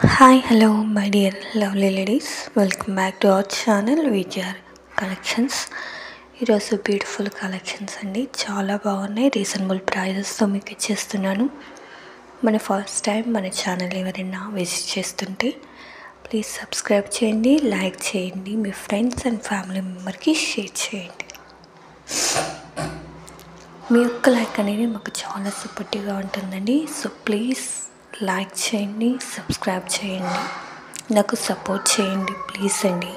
Hi, hello, my dear lovely ladies. Welcome back to our channel VJR collections. ఈరోజు beautiful collections అండి, చాలా బాగున్నాయి. Reasonable ప్రైజెస్తో మీకు ఇచ్చేస్తున్నాను. మన ఫస్ట్ టైం మన ఛానల్ ఎవరైనా విజిట్ చేస్తుంటే ప్లీజ్ సబ్స్క్రైబ్ చేయండి, లైక్ చేయండి, మీ ఫ్రెండ్స్ అండ్ ఫ్యామిలీ మెంబర్కి షేర్ చేయండి. మీ యొక్క లైక్ అనేది మాకు చాలా సపోర్టివ్గా ఉంటుందండి. సో ప్లీజ్ లైక్ చేయండి, సబ్స్క్రైబ్ చేయండి, నాకు సపోర్ట్ చేయండి ప్లీజ్ అండి.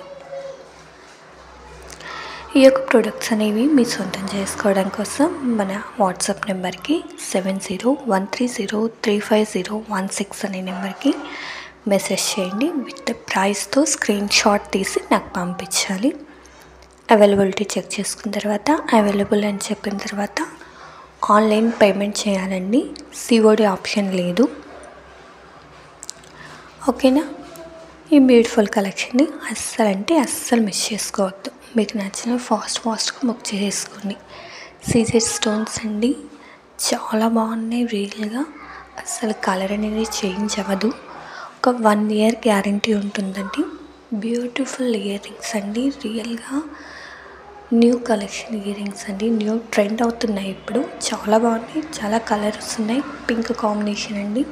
ఈ యొక్క ప్రొడక్ట్స్ అనేవి మీ సొంతం చేసుకోవడం కోసం మన వాట్సాప్ నెంబర్కి 7013035016 అనే నెంబర్కి మెసేజ్ చేయండి. విత్ ప్రైస్తో స్క్రీన్ షాట్ తీసి నాకు పంపించాలి. అవైలబిలిటీ చెక్ చేసుకున్న తర్వాత అవైలబుల్ అని చెప్పిన తర్వాత ఆన్లైన్ పేమెంట్ చేయాలండి. సిఓడి ఆప్షన్ లేదు. ఓకేనా? ఈ బ్యూటిఫుల్ కలెక్షన్ని అస్సలు మిస్ చేసుకోవద్దు. మీకు నచ్చిన ఫాస్ట్గా బుక్ చేసుకోండి. సీజెడ్ స్టోన్స్ అండి, చాలా బాగున్నాయి. రియల్గా అస్సలు కలర్ అనేది చేంజ్ అవ్వదు. ఒక 1 year గ్యారంటీ ఉంటుందండి. బ్యూటిఫుల్ ఇయర్ రింగ్స్ అండి, రియల్గా న్యూ కలెక్షన్ ఇయర్ రింగ్స్ అండి. న్యూ ట్రెండ్ అవుతున్నాయి ఇప్పుడు. చాలా బాగున్నాయి, చాలా కలర్స్ ఉన్నాయి. పింక్ కాంబినేషన్ అండి,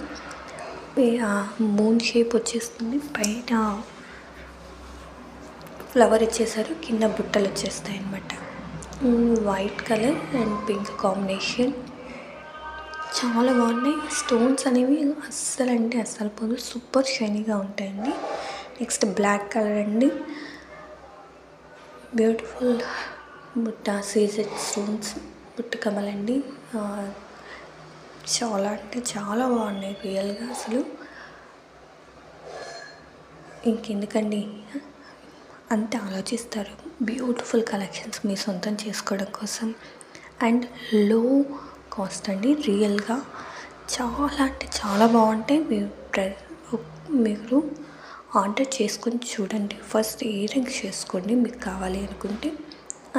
మూన్ షేప్ వచ్చేస్తుంది. పైన ఫ్లవర్ ఇచ్చేసారు, కింద బుట్టలు వచ్చేస్తాయి అన్నమాట. White colour and pink combination చాలా బాగున్నాయి. స్టోన్స్ అనేవి అస్సలు పోదు, సూపర్ షైనీగా ఉంటాయండి. నెక్స్ట్ బ్లాక్ కలర్ అండి, బ్యూటిఫుల్ బుట్ట సీజెడ్ స్టోన్స్, బుట్ట కమలండి. చాలా అంటే చాలా బాగున్నాయి రియల్గా. అసలు ఇంకెందుకండి అంత ఆలోచిస్తారు. బ్యూటిఫుల్ కలెక్షన్స్ మీ సొంతం చేసుకోవడం కోసం అండ్ లో కాస్ట్ అండి. రియల్గా చాలా అంటే చాలా బాగుంటాయి. మీరు ఆర్డర్ చేసుకొని చూడండి. ఫస్ట్ ఇయర్ రింగ్స్ చేసుకోండి మీకు కావాలి అనుకుంటే.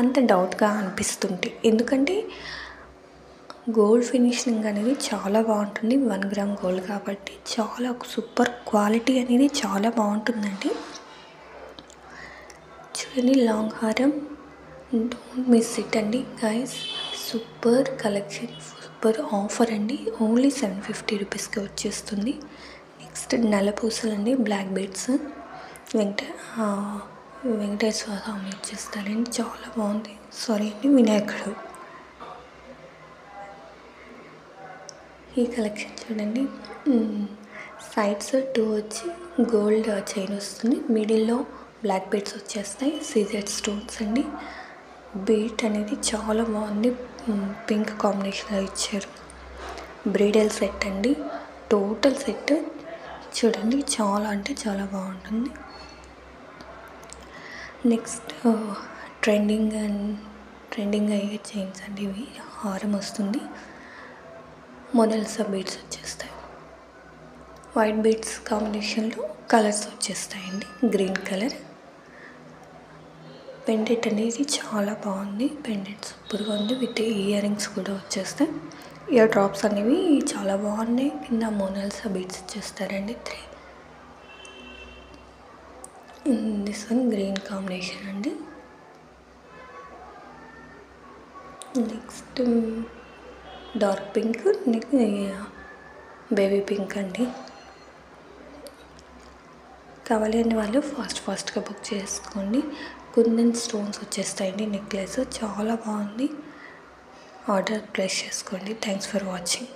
అంత డౌట్గా అనిపిస్తుంటే, ఎందుకంటే గోల్డ్ ఫినిషింగ్ అనేది చాలా బాగుంటుంది. 1 gram గోల్డ్ కాబట్టి చాలా సూపర్ క్వాలిటీ అనేది చాలా బాగుంటుందండి. చూడండి, లాంగ్ హారం, డోంట్ మిస్ ఇట్ అండి guys. Super collection, super offer అండి. ఓన్లీ 750 రూపీస్కి వచ్చేస్తుంది. నెక్స్ట్ నల్లపూసలు అండి, బ్లాక్ బీడ్స్, వెంకటేశ్వర స్వామి వచ్చేస్తారండి. చాలా బాగుంది. సారీ అండి, వినాయకుడు. ఈ కలెక్షన్ చూడండి, సైడ్స్ 2 వచ్చి గోల్డ్ చైన్ వస్తుంది, మిడిల్లో బ్లాక్ బీడ్స్ వచ్చేస్తాయి. సీజెడ్ స్టోన్స్ అండి. బీట్ అనేది చాలా బాగుంది, పింక్ కాంబినేషన్లో ఇచ్చారు. బ్రైడల్ సెట్ అండి, టోటల్ సెట్ చూడండి, చాలా అంటే చాలా బాగుంటుంది. నెక్స్ట్ ట్రెండింగ్ అయ్యే చైన్స్ అండి ఇవి. హారం వస్తుంది, మోనల్సా బీడ్స్ వచ్చేస్తాయి. వైట్ బీడ్స్ కాంబినేషన్లో కలర్స్ వచ్చేస్తాయండి. గ్రీన్ కలర్ పెండెంట్ అనేది చాలా బాగుంది. పెండెంట్ సూపర్గా ఉంది. విత్ ఇయర్ రింగ్స్ కూడా వచ్చేస్తాయి. ఇయర్ డ్రాప్స్ అనేవి చాలా బాగున్నాయి. కింద మోనల్సా బీడ్స్ వచ్చేస్తారండి 3. దిస్ వన్ గ్రీన్ కాంబినేషన్ అండి. Next dark pink, baby pink అండి. కావాలి అనే వాళ్ళు ఫాస్ట్గా బుక్ చేసుకోండి. కుందన్ స్టోన్స్ వచ్చేస్తాయండి. నెక్లెస్ చాలా బాగుంది. ఆర్డర్ ప్లేస్ చేసుకోండి. Thanks for watching.